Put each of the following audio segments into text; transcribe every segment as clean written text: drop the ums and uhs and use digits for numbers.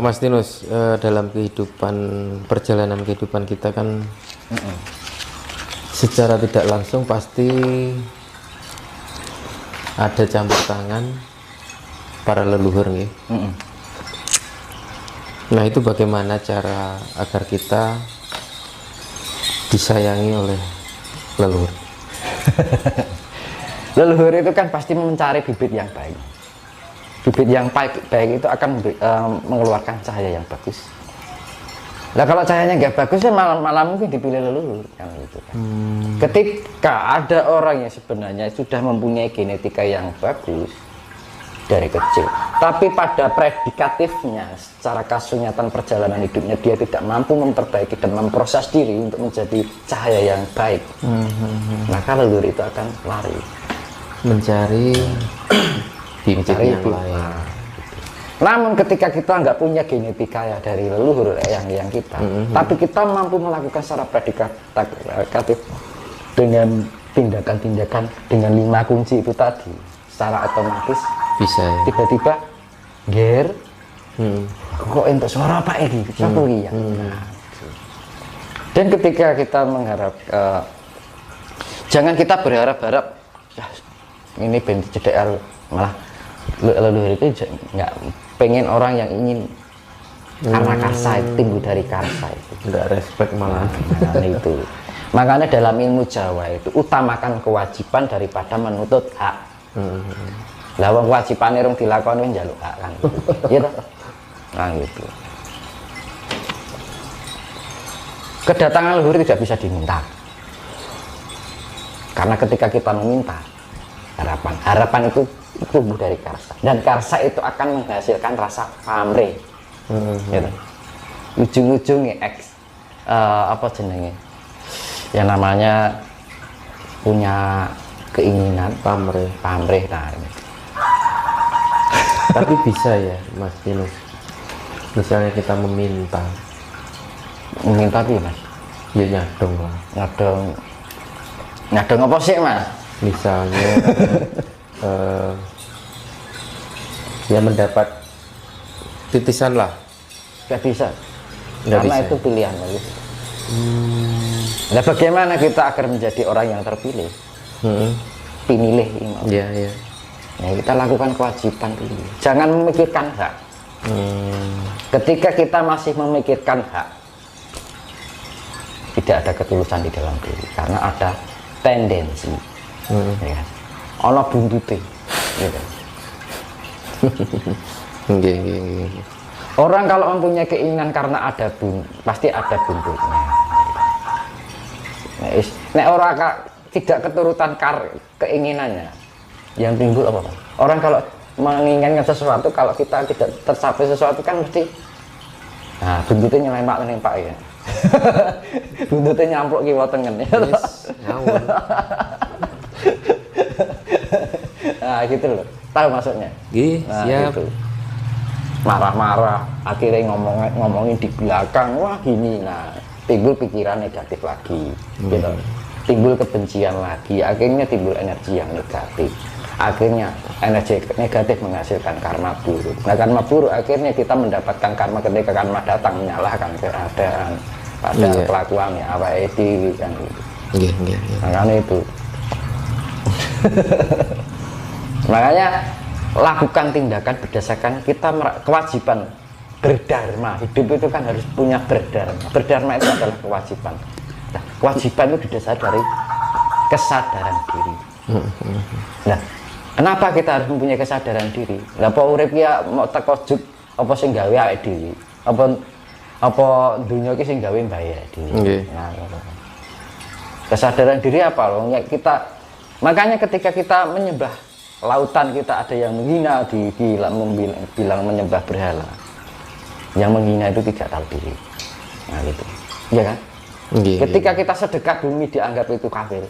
Mas Tinus, dalam perjalanan kehidupan kita kan secara tidak langsung pasti ada campur tangan para leluhur nih. Nah, itu bagaimana cara agar kita disayangi oleh leluhur? Leluhur itu kan pasti mencari bibit yang baik. Bibit yang baik itu akan mengeluarkan cahaya yang bagus. Nah, kalau cahayanya nggak bagus ya malah mungkin dipilih leluhur kan gitu kan. Ketika ada orang yang sebenarnya sudah mempunyai genetika yang bagus dari kecil, tapi pada predikatifnya secara kasunyatan perjalanan hidupnya dia tidak mampu memperbaiki dan memproses diri untuk menjadi cahaya yang baik, maka leluhur itu akan lari Mencari bibit yang lain. Namun ketika kita nggak punya genetika ya dari leluhur yang kita, tapi kita mampu melakukan secara predikatif dengan tindakan-tindakan dengan 5 kunci itu tadi, secara otomatis Bisa ya? tiba-tiba ger, kok untuk suara apa ini? Satu ya. Dan ketika kita mengharap, jangan kita berharap-harap ini bentuk CDR, malah leluhur itu nggak pengen orang yang ingin karena karsa itu, timbul dari karsa itu, Nggak respect malah. nah, itu makanya dalam ilmu Jawa itu utamakan kewajiban daripada menuntut hak. Lah wong kewajibane rung dilakoni njaluk hak kan gitu. Nah gitu. Kedatangan leluhur tidak bisa diminta, karena ketika kita meminta harapan itu tumbuh dari karsa, dan karsa itu akan menghasilkan rasa pamrih. Gitu. Ujung-ujungnya apa jenenge yang namanya punya keinginan pamrih nah ini. Tapi bisa ya Mas Tinus, misalnya kita meminta tapi Mas ya nyadong lah, nyadong apa sih Mas? misalnya ya mendapat titisan lah. Gak bisa, Nggak karena bisa. itu pilihan Mas. Nah bagaimana kita agar menjadi orang yang terpilih, pinilih imam? Ya, ya. Nah, kita lakukan kewajiban dulu, jangan memikirkan hak. Ketika kita masih memikirkan hak, tidak ada ketulusan di dalam diri, karena ada tendensi ya kan? Ono buntute gitu. Orang kalau mempunyai keinginan karena ada pasti ada buntutnya. Nek orang tidak keturutan keinginannya, yang timbul apa? Orang kalau menginginkan sesuatu, kalau kita tidak tercapai sesuatu kan mesti buntutnya nyelempak ya. Buntutnya nyampluk kiwa tengen ya. Ngawur. Nah gitu loh, tahu maksudnya? Nah, Siap. gitu. Marah-marah, akhirnya ngomongin di belakang, wah gini, nah timbul pikiran negatif lagi, gitu. Timbul kebencian lagi, akhirnya timbul energi yang negatif, akhirnya energi negatif menghasilkan karma buruk. Nah karma buruk akhirnya kita mendapatkan karma ketika karma datang menyalahkan keadaan pada kelakuannya apa itu kan gitu. Makanya itu makanya lakukan tindakan berdasarkan kita kewajiban berdharma. Hidup itu kan harus punya berdharma itu adalah kewajiban. Nah, kewajiban itu didasari dari kesadaran diri. Nah, kenapa kita harus mempunyai kesadaran diri? Lah apa urip ya mau teko juk apa sing gawe awake dhewe? Apa dunia iki sing gawe mbae dhewe. Nah, kesadaran diri apa loh? Ya kita makanya ketika kita menyembah lautan, kita ada yang menghina, bilang menyembah berhala. Yang menghina itu tidak tahu diri. Nah gitu, ya kan? Ketika kita sedekah bumi dianggap itu kafir.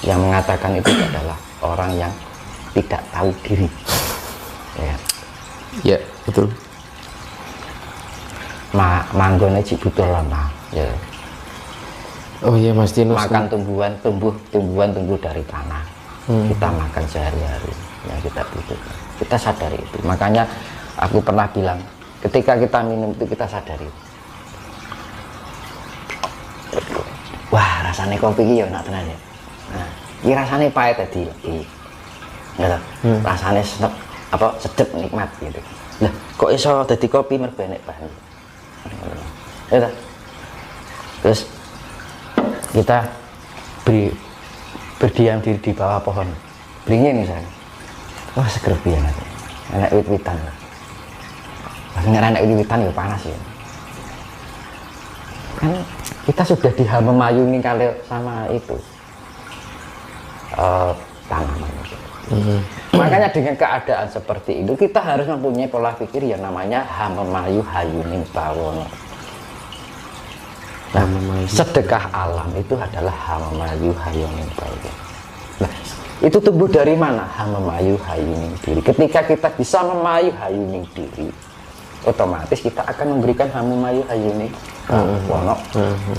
Yang mengatakan itu adalah orang yang tidak tahu diri. Ya, Ya betul. Manggone cik butuh lama. Ya. Oh iya Mas Tinus. Makan tumbuhan tumbuh dari tanah. Kita makan sehari-hari yang kita butuhkan. Kita sadari itu. Makanya Aku pernah bilang, ketika kita minum itu kita sadari, wah rasanya kopi ini ya enak tenan ya. Nah, ini rasanya pahit tadi, ya, rasanya sedep nikmat gitu. Lah, kok iso dadi kopi merbenek bahan. Ya, terus kita berdiam diri di bawah pohon beringin misalnya, wah seger pian aja, enak wit-witan. Akhirnya enak wit-witan ya panas ya. Kan kita sudah dihamemayuni kali sama itu tanaman. Makanya dengan keadaan seperti itu kita harus mempunyai pola pikir yang namanya hamemayu hayuning bawono. Nah, sedekah alam itu adalah hamemayu hayuning bawono. Nah, itu tumbuh dari mana? Hamemayu hayuning diri. Ketika kita bisa memayu hayuning diri, otomatis kita akan memberikan hamemayu hayuning bawono,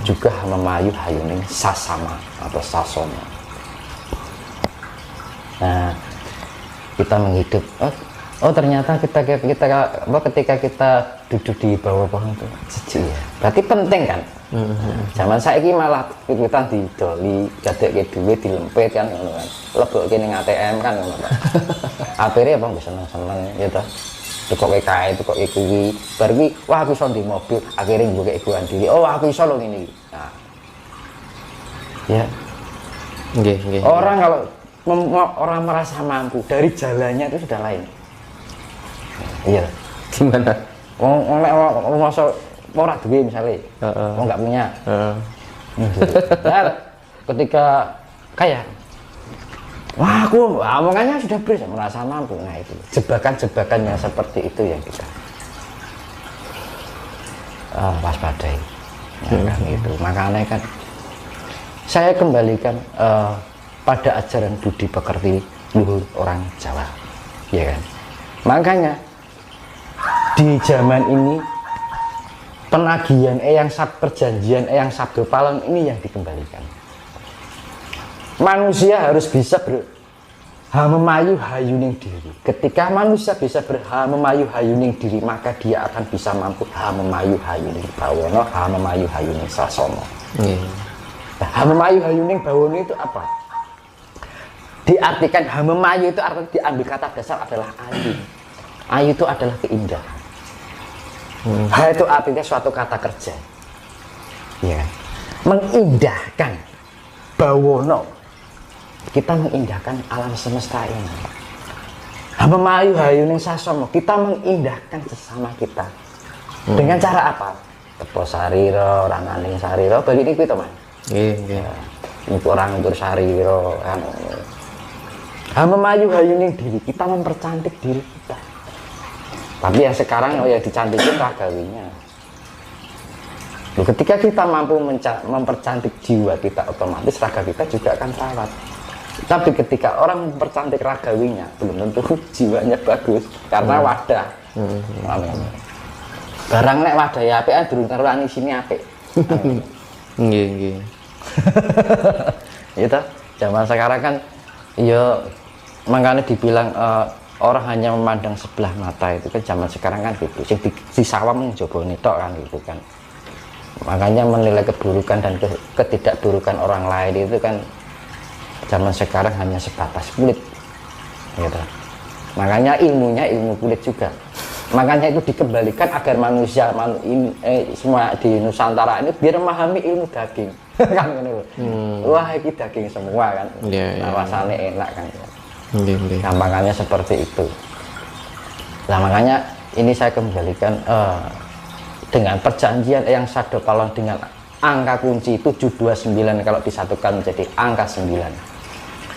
juga hamemayu hayuning sasama atau sasono. Nah, kita menghidup. Oh ternyata ketika kita duduk di bawah pohon itu sejuk ya. Berarti penting kan? Zaman saiki malah ikutan didoli, gadekke duit dilempet kan ngono kan. Lebokke ning ATM kan ngono kan. Akhirnya apa bisa seneng-seneng ya toh. Tukoke kae, tukoke kuwi. Bar kuwi wah aku iso ndek mobil, akhirnya mbukek ibuan diri. Oh aku iso lho ngene iki. Nah. Ya. Nggih. Orang kalau orang merasa mampu dari jalannya itu sudah lain. Iya. Gimana? Orang masa ora duwe misalnya, orang nggak punya. Nah, ketika kayak, wah aku omongannya sudah bisa merasa mampu. Nah itu jebakan-jebakannya seperti itu yang kita waspadai. Nah, kan itu. Makanya kan saya kembalikan pada ajaran budi pekerti luhur orang Jawa, ya kan. Makanya di zaman ini penagihan perjanjian eyang sabdo palem ini yang dikembalikan. Manusia harus bisa berhamemayu hayuning diri. Ketika manusia bisa berhamemayu hayuning diri, maka dia akan bisa mampu hamemayu hayuning bawono, hamemayu hayuning sasono. Nah, hamemayu hayuning bawono itu apa? Diartikan hamemayu itu artinya diambil kata dasar adalah ayu. Ayu itu adalah keindahan. Ha itu artinya suatu kata kerja. Ya. Mengindahkan bawono. Kita mengindahkan alam semesta ini. Hamemayu hayuning sasono, kita mengindahkan sesama kita. Dengan cara apa? Tepo sarira, rananing sarira, bagi niku to, Mas. Nggih. Untuk orang bersarira kan. Hamemayu hayuning diri, kita mempercantik diri kita. Tapi yang sekarang yang dicantikin ragawinya. Ketika kita mampu mempercantik jiwa kita, otomatis raga kita juga akan terawat. Tapi ketika orang mempercantik ragawinya, belum tentu jiwanya bagus karena wadah. Barang nek wadah ya apikan durung karuan isine apik. Nggih. Itu zaman sekarang kan ya makanya dibilang orang hanya memandang sebelah mata, itu kan zaman sekarang kan gitu. Sing di sawam njobone tok kan gitu kan. Makanya menilai keburukan dan ketidakburukan orang lain itu kan zaman sekarang hanya sebatas kulit gitu. Makanya ilmunya ilmu kulit juga. Makanya itu dikembalikan agar manusia semua di Nusantara ini biar memahami ilmu daging. Kan ngono. Wah iki daging semua kan. Nah, rasanya enak kan. Gampangannya seperti itu. Nah makanya ini saya kembalikan dengan perjanjian yang Sabdo Palem dengan angka kunci 729 kalau disatukan menjadi angka 9,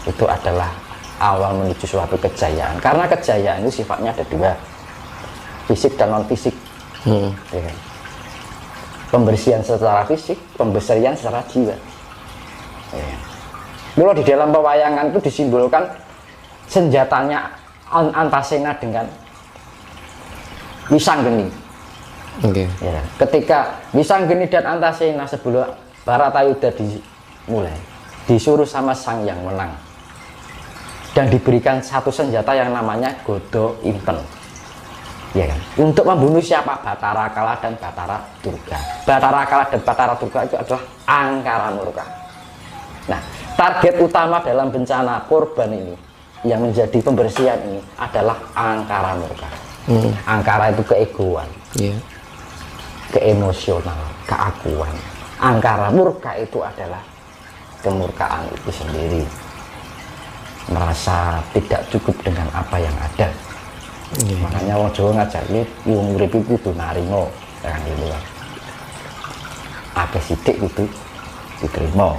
itu adalah awal menuju suatu kejayaan. Karena kejayaan itu sifatnya ada dua, fisik dan non fisik. Ya kan? Pembersihan secara fisik, pembersihan secara jiwa. Ya. Kalau di dalam pewayangan itu disimbolkan senjatanya Antasena dengan Wisanggeni. Ya, ketika Wisanggeni dan Antasena sebelum Baratayuda dimulai, disuruh sama Sang Yang Menang dan diberikan satu senjata yang namanya Godo Inten. ya kan? Untuk membunuh siapa? Batara Kala dan Batara Durga. Batara Kala dan Batara Durga itu adalah angkara murka. Nah, target utama dalam bencana korban ini yang menjadi pembersihan ini adalah angkara murka. Angkara itu keegoan, keemosional, keakuan. Angkara murka itu adalah kemurkaan itu sendiri, merasa tidak cukup dengan apa yang ada. Makanya wong Jawa ngajari wong urip itu kudu narimo, kan gitu kan. Akeh sithik itu diterima.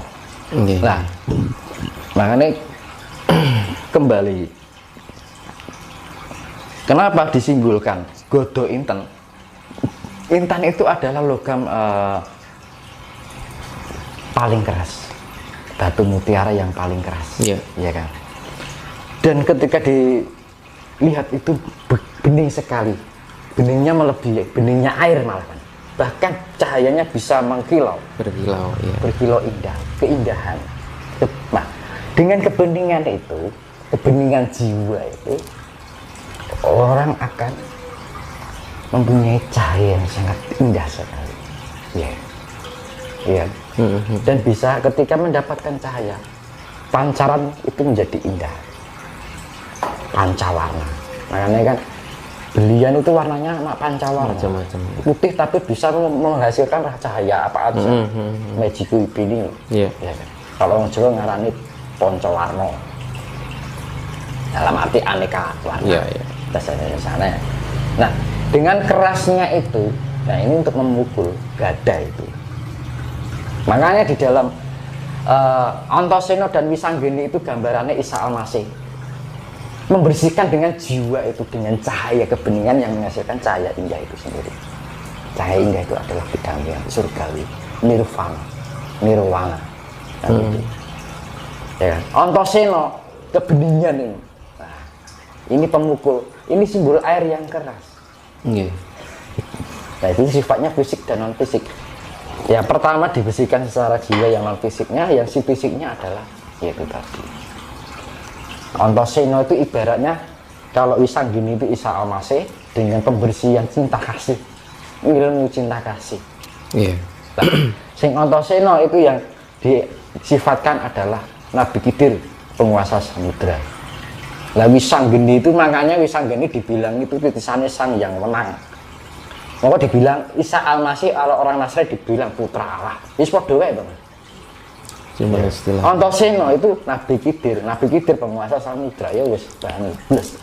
Nah, makanya kembali, kenapa disimbolkan Godo Inten? Intan itu adalah logam paling keras, batu mutiara yang paling keras, ya kan. Dan ketika dilihat itu bening sekali, beningnya melebihi beningnya air malah kan. Bahkan cahayanya bisa mengkilau, berkilau indah, keindahan. Nah, dengan kebeningan itu, kebeningan jiwa itu, orang akan mempunyai cahaya yang sangat indah sekali, dan bisa ketika mendapatkan cahaya, pancaran itu menjadi indah, pancawarna. Makanya kan belian itu warnanya pancawarna, macam-macam, putih tapi bisa menghasilkan cahaya apa aja. Magiku ini, ya kan? Kalau orang Jawa ngarani poncowarno, dalam arti aneka warna, dasarnya sana. Nah, dengan kerasnya itu, nah ini untuk memukul gada itu. Makanya di dalam Antasena dan Wisanggeni itu gambarannya Isa Al-Masih membersihkan dengan jiwa itu, dengan cahaya kebeningan yang menghasilkan cahaya indah itu sendiri. Cahaya indah itu adalah kedamaian surgawi, nirwana. Ya kan? Antasena kebeningan ini. Nah, ini pemukul, ini simbol air yang keras. Nah, itu sifatnya fisik dan non fisik. Ya, pertama dibersihkan secara jiwa yang non fisiknya, yang si fisiknya adalah yaitu tadi. Antasena itu ibaratnya kalau Wisanggeni itu Isa Al-Masih dengan pembersihan cinta kasih, ilmu cinta kasih. Nah, sing Antasena itu yang disifatkan adalah Nabi Khidir, penguasa samudra. Lah Wisanggeni itu, makanya Wisanggeni dibilang itu titisannya sang yang menang. Maka dibilang Isa Al-Masih, kalau orang Nasrani dibilang putra Allah. Wis padha wae to. Antasena itu Nabi Khidir penguasa samudra, ya wis plus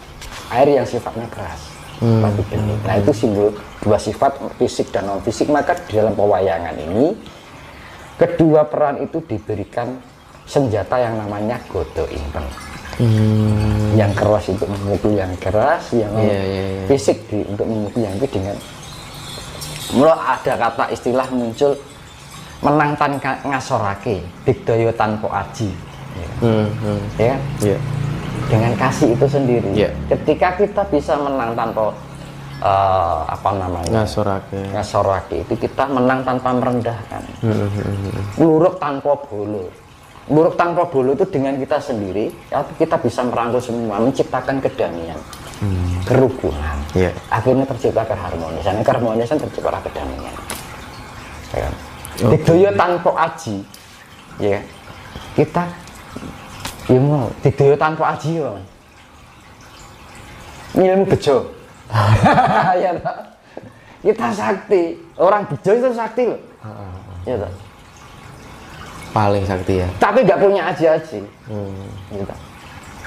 air yang sifatnya keras. Nah, itu simbol dua sifat fisik dan non fisik. Maka di dalam pewayangan ini kedua peran itu diberikan senjata yang namanya Godo Inten. Yang keras untuk memukul yang keras, yang fisik untuk memukul yang itu dengan mulai ada kata istilah muncul menang tan ngasorake, digdaya tanpa aji. Dengan kasih itu sendiri. Ketika kita bisa menang tanpa ngasorake itu kita menang tanpa merendahkan. Luruk tanpa bolo. Luruk tanpa bolo itu dengan kita sendiri, kita bisa merangkul semua, menciptakan kedamaian, kerukunan. Akhirnya tercipta keharmonisan. Keharmonisan tercipta kedamaian. Digdaya tanpa aji, ya kita ilmu digdaya tanpa aji, ilmu bejo. Ya, kita sakti, orang bejo itu sakti loh. Ya, paling sakti ya. Tapi nggak punya aji-aji. Gitu.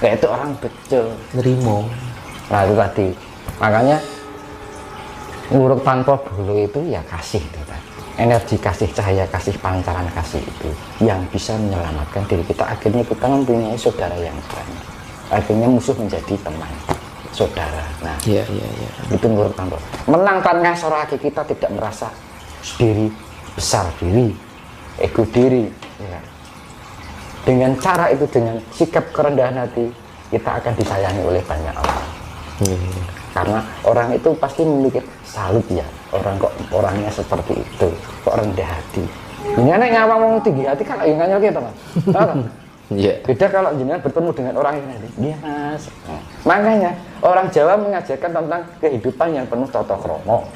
Kayak itu orang bejo. Nerimo. Nah itu tadi. Makanya nguruk tanpa bulu itu ya kasih itu tadi. Energi kasih, cahaya kasih, pancaran kasih itu yang bisa menyelamatkan diri kita. Akhirnya kita mempunyai saudara yang banyak. Akhirnya musuh menjadi teman, saudara. Nah, itu nguruk tanpa. Menang tanpa soraki, kita tidak merasa diri besar diri, ego diri. Ya. Dengan cara itu, dengan sikap kerendahan hati, kita akan disayangi oleh banyak orang. Karena orang itu pasti memikir salut ya, orang kok orangnya seperti itu, kok rendah hati. Ini anak ngawang tinggi hati kan yang nganyel kita kan. Iya. Beda kalau jenengan bertemu dengan orang yang nanti, dia mas. Makanya orang Jawa mengajarkan tentang kehidupan yang penuh tata krama,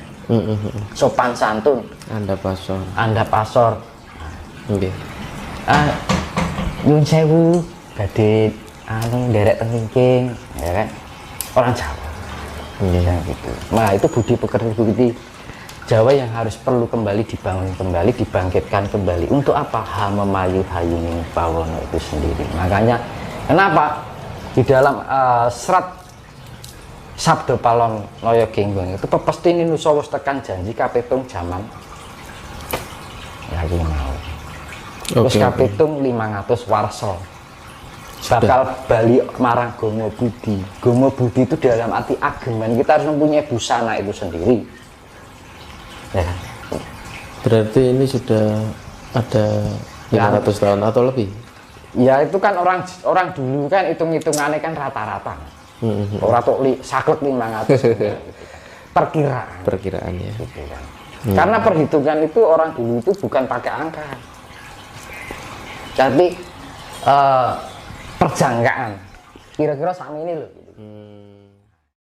sopan santun, anda pasor. Nggih. Nyun sewu, badhe nderek teng wingking, ya kan? Orang Jawa. Ya, gitu. Nah, itu budi pekerti budi Jawa yang harus perlu kembali dibangun kembali, dibangkitkan kembali. Untuk apa? Memayu hayuning bawono itu sendiri. Makanya kenapa di dalam serat Sabda Palon Loyo Genggong itu pepesti ini nusa wis tekan janji kapitung jaman. Ya iki mau. Terus kapitung 500 warsa. Bakal bali marang Gomo Budi. Gomo Budi itu dalam arti ageman, kita harus mempunyai busana itu sendiri. Ya. Berarti ini sudah ada 500 tahun atau lebih? Ya itu kan orang dulu kan hitung-hitungannya kan rata-rata. Orang tuh saklek 500. Perkiraan ya. Gitu kan. Karena perhitungan itu orang dulu itu bukan pakai angka. Tapi perjangkaan. Kira-kira sama ini loh.